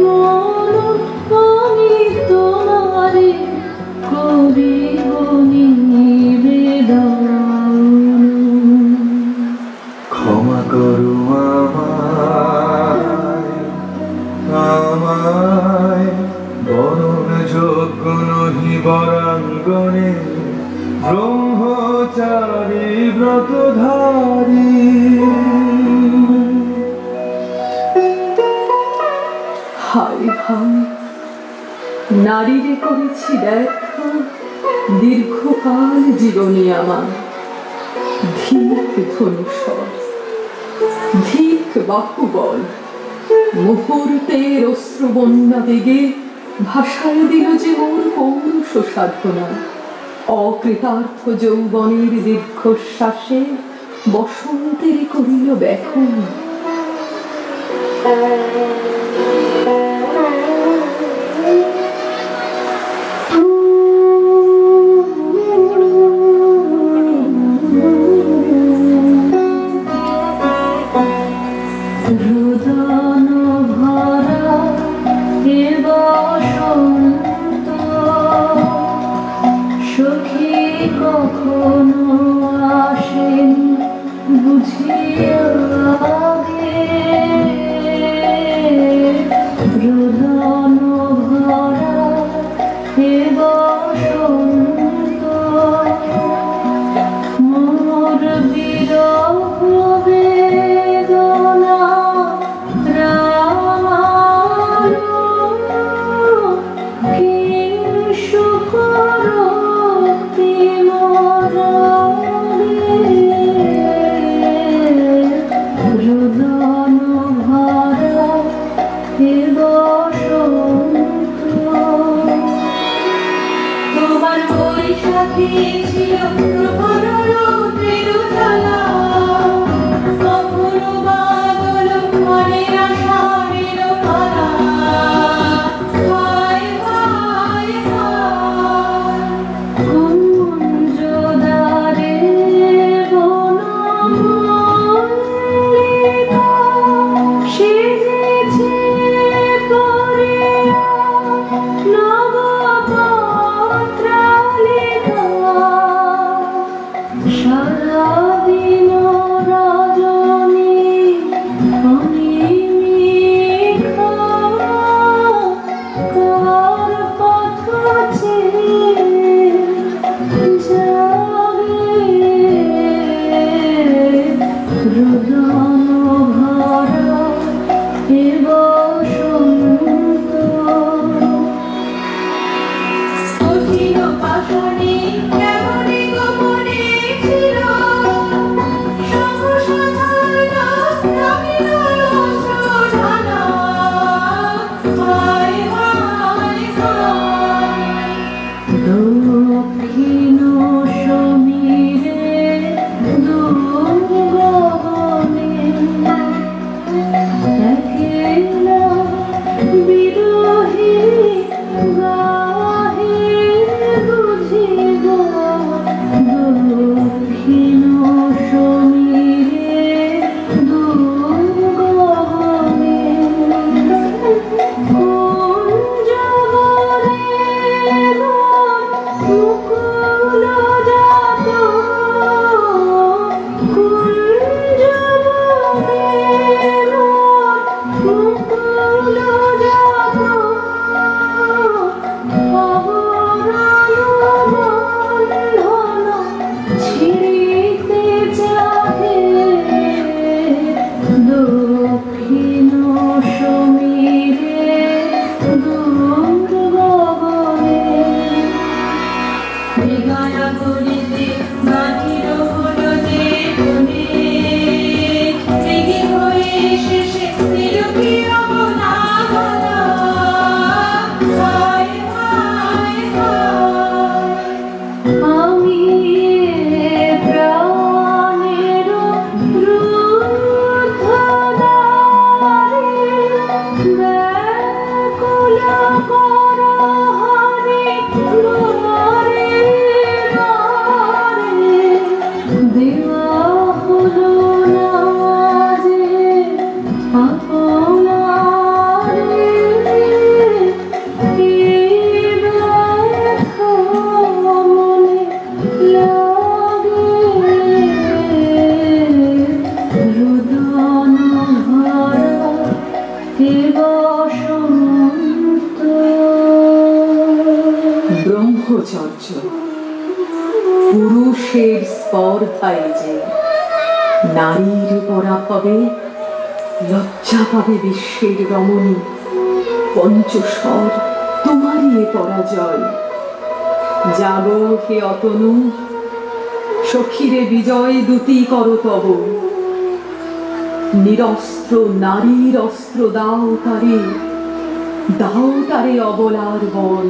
মন আমি তোমারে করিব নিবেদন। ক্ষমা করো আমায় বরণ যোগ্য নহি বরাঙ্গনে ব্রহ্মচারী ব্রতধারী। হায় হায় নারীরে করেছি ব্যর্থ দীর্ঘকাল জীবনে আমার। ধিক ধনুষর, ধিক বাহুবল, মুহূর্তের অশ্রুবন্যা বেগে ভাষায় দিল যে মোর পৌরুষ সাধনা। অকৃতার্থ যৌবনের দীর্ঘশ্বাসে বসন্তের করিল ব্যাকুল। রোদন ভরা এ বসন্ত সখী কখনো আসেনি বুঝিয়া আগে। বসন্ত। ব্রহ্মচর্য পুরুষের স্পর্ধায় যে নারীর পরাভবে লজ্জা পাবে বিশ্বের রমণী। পঞ্চস্বর তোমারই এ পরাজয়। জাগো হে অতনু, সখীরে বিজয় দূতি কর তব। নিরস্ত্র নারীর অস্ত্র দাও তারে অবলার বল।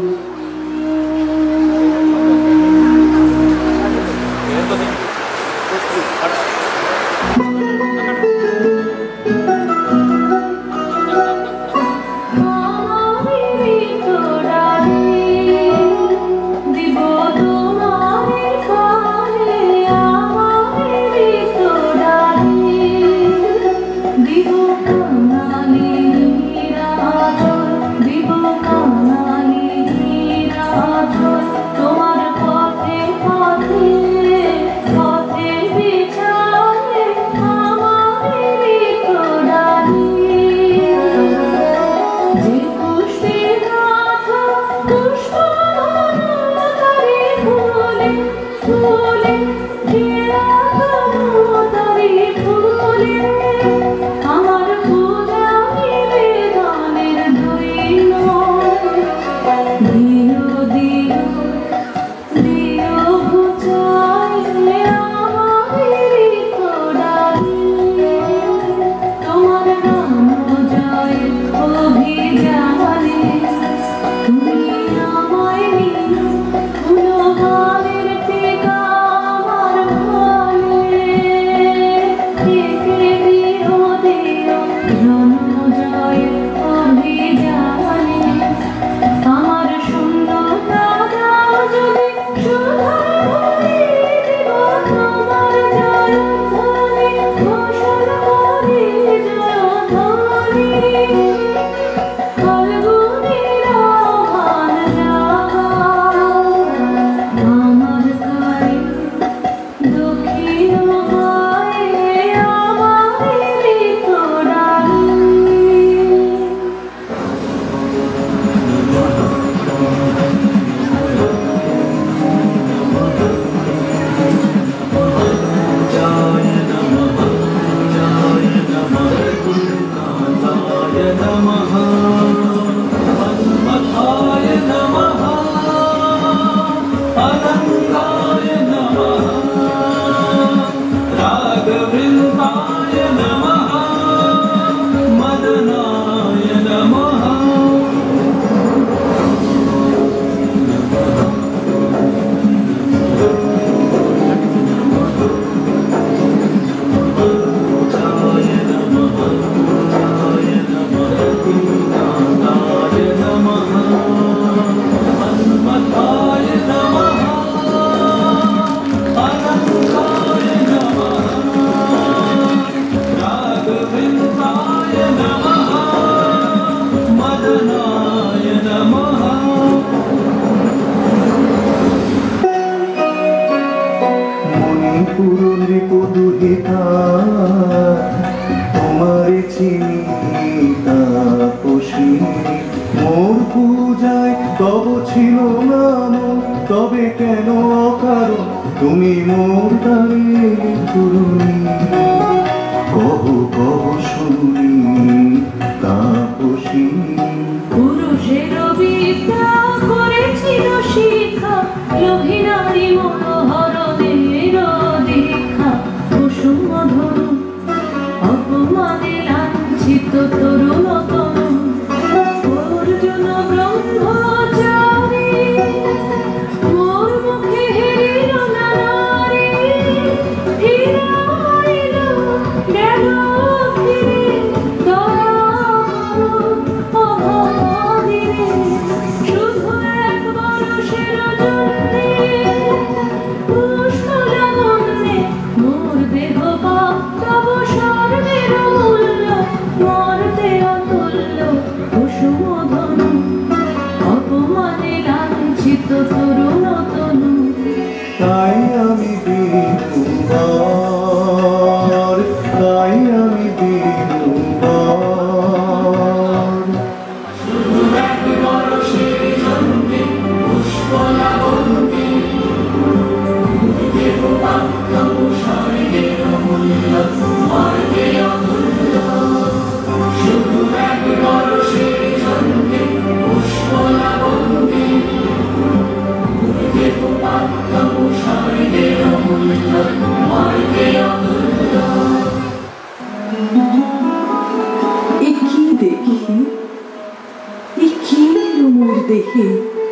দেহে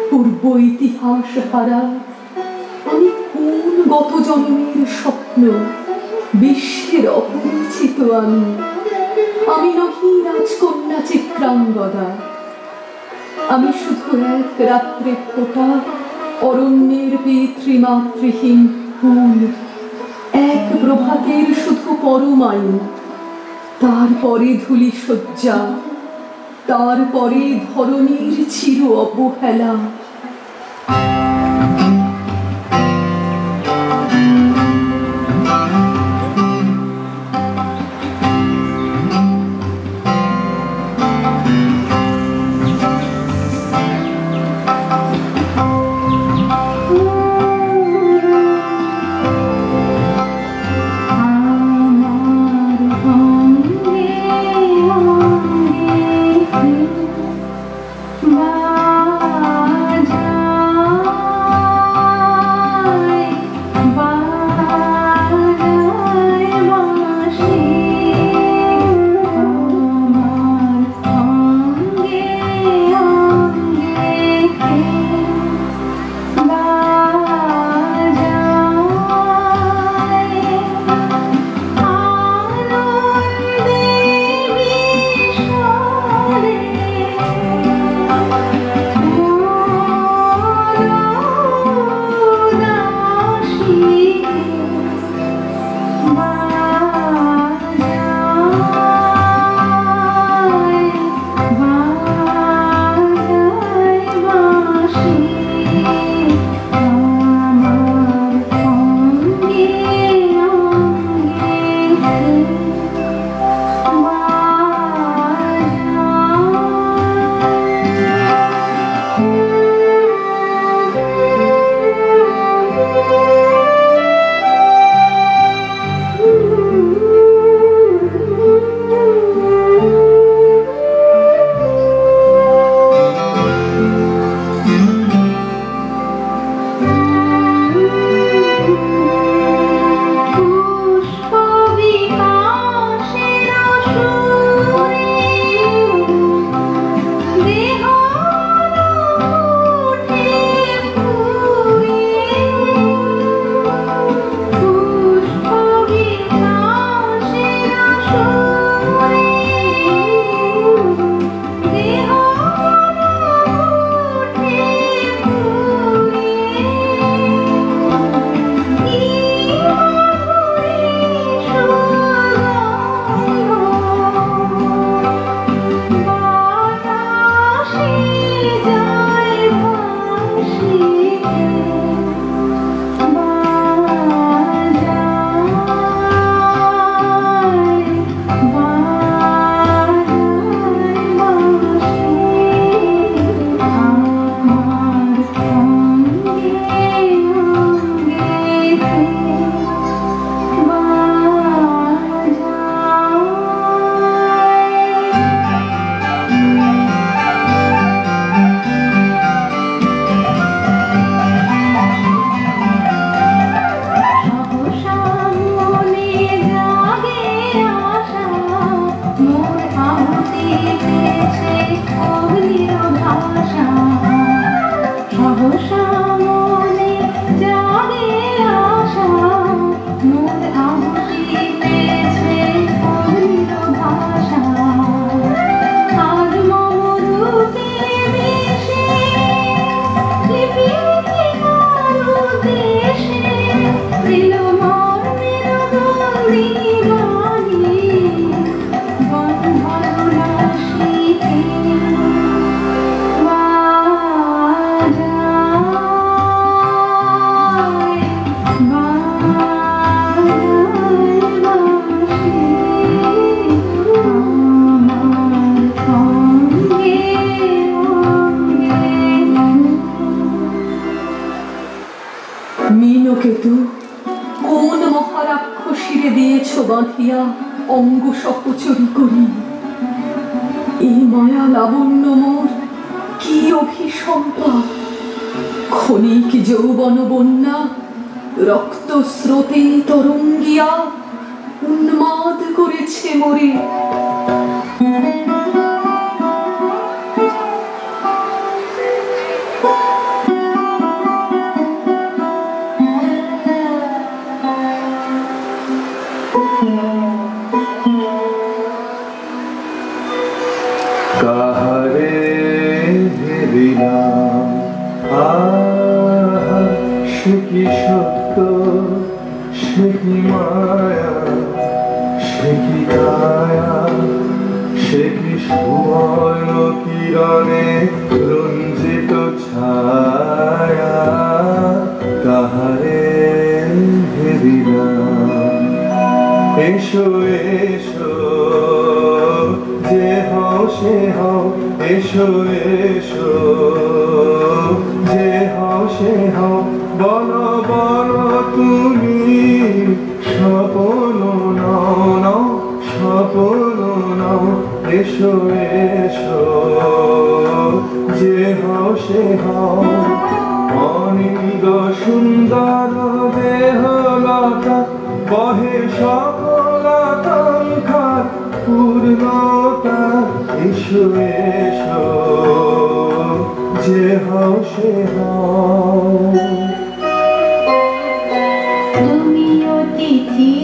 পূর্ব ইতিহাস হারা। আমি কোন গত জন্মের স্বপ্ন, বিশ্বের অপরিচিত আমি নহি রাজকন্যা চিত্রাঙ্গদা। আমি শুধু এক রাত্রে ফোটা অরণ্যের পিতৃমাতৃহীন ফুল, এক প্রভাতের শুধু পরমায়ু, তারপরে ধূলি শয্যা, তারপরে ধরণীর চির অবহেলা। কেতু, কোন মহারাক্ষসীরে দিয়েছ বাঁধিয়া অঙ্গ সহচরী করি? এই মায়া লাবণ্য মোর কি অভিসম্পা! ক্ষণিক যৌবন বন্যা রক্ত স্রোতে তরঙ্গিয়া উন্মাদ করেছে মোরে। দিলাম। আহা সে কি সত্য, সে কি মায়া, সে কি কায়া, সে কি সুবর্ণ কিরণে রঞ্জিত ছায়া, তাহারে দিলাম। এসো এসো যে হও সে হও, এসো এসো যে হও সে হও, বলো বলো তুমি স্বপ্ন নাও নাও, স্বপ্ন নাও। এসো এসো যে হও সে হও, অনিন্দ সুন্দর দেহলতা বহে সকল আকাঙ্ক্ষার পূর্ণতা। এসো এসো যে হও সে হও। তুমি অতিথি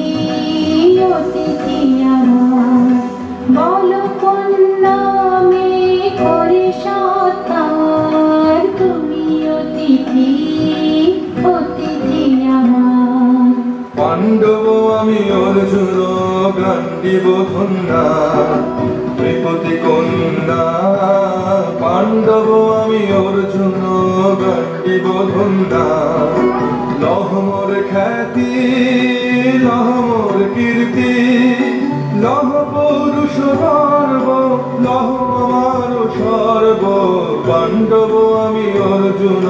অতিথি আমার, বলো কোন নামে করে সৎকার। তুমি অতিথি অতিথি আমার। পাণ্ডব আমি অর্জুন গান্ডীব কন্যা, ত্রিপতি কন্যা। পাণ্ডব আমি অর্জুন গান্ডীব কন্যা, লহমর খ্যাতি লহমর কীর্তি, লহ পৌরুষ গর্ব, লহ আমার সর্ব। পাণ্ডব আমি অর্জুন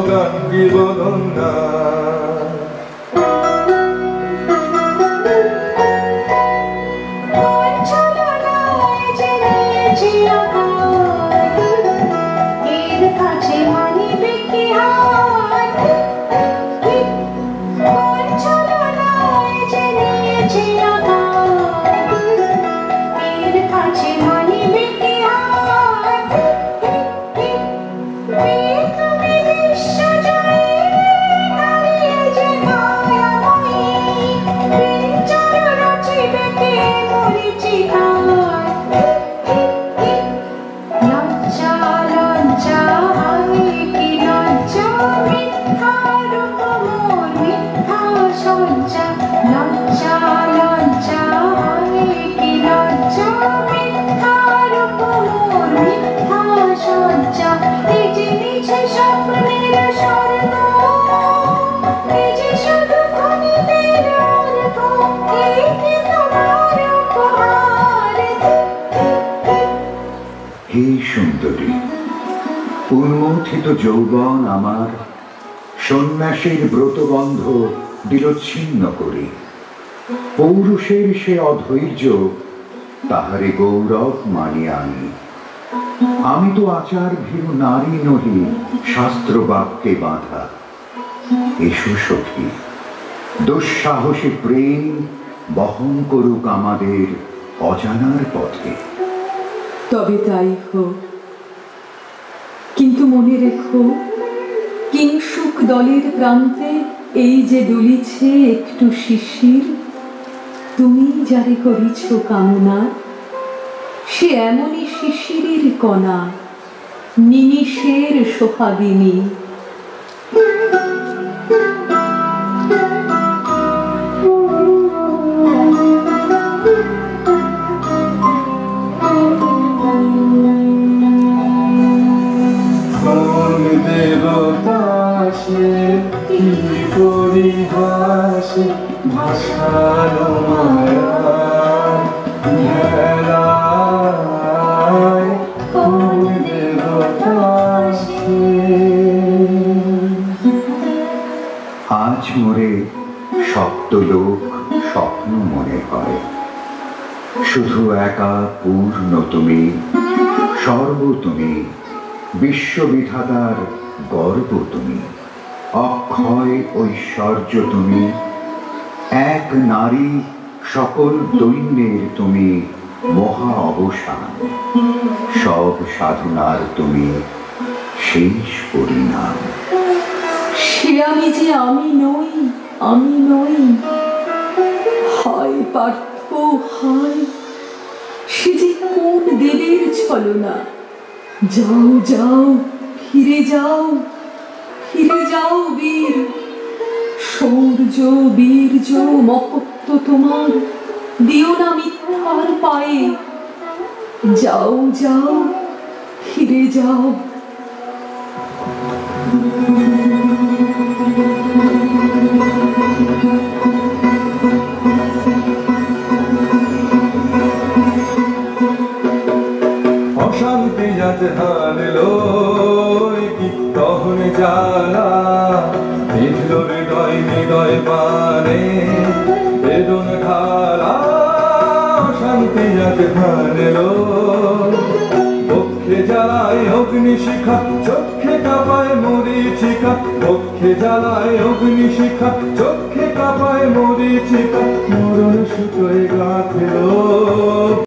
গান্ডীব কন্যা। হে সুন্দরী, উন্মথিত যৌবন আমার সন্ন্যাসীর ব্রতবন্ধ দিল ছিন্ন করে। পৌরুষের সে অধৈর্য তাহারে গৌরব মানিয়া আনি। আমি তো আচার ভীরু নারী নহি, শাস্ত্র বাক্যে বাঁধা। এসো সখী, দুঃসাহসী প্রেম বহন করুক আমাদের অজানার পথে। তবে তাই হোক, কিন্তু মনে রেখো, কিংসুক দলের প্রান্তে এই যে দুলিছে একটু শিশির, তুমি যারে করিছ কামনা, সে এমনই শিশিরের কণা, নিমিষের সোহাগিনী। পরিহাসে ভাসালো মায়ার ভেলায়, কোন দেবতা সে। আজ মোরে সপ্তলোক স্বপ্ন মনে হয়, শুধু একা পূর্ণ তুমি, সর্ব তুমি, বিশ্ববিধাতার গর্ব তুমি, অক্ষয় ঐশ্বর্য তুমি, এক নারী সকল দৈন্যের তুমি মহা অবসান, সব সাধনার তুমি শেষ পরিণাম। সে আমি যে আমি নই, আমি নই, হয় পার্থ হয়, সে যে কোন দেবের ছলনা। যাও যাও, ফিরে যাও বীর, শৌর্য বীর্য মহত্ব তোমার দিও না মিথ্যার পায়ে, যাও যাও ফিরে যাও। অশান্তি যাতে হারলো কি দহন জ্বালা, বিধল হৃদয় হৃদয় পানে বেদন ঢালা। অশান্তি যাতে হারলো বক্ষে জ্বালায় অগ্নিশিখা, চক্ষে কাঁপায় মরীচিকা। বক্ষে জ্বালায় অগ্নিশিখা, চক্ষে কাঁপায় মরীচিকা। মরণ সুতোয় গাঁথলো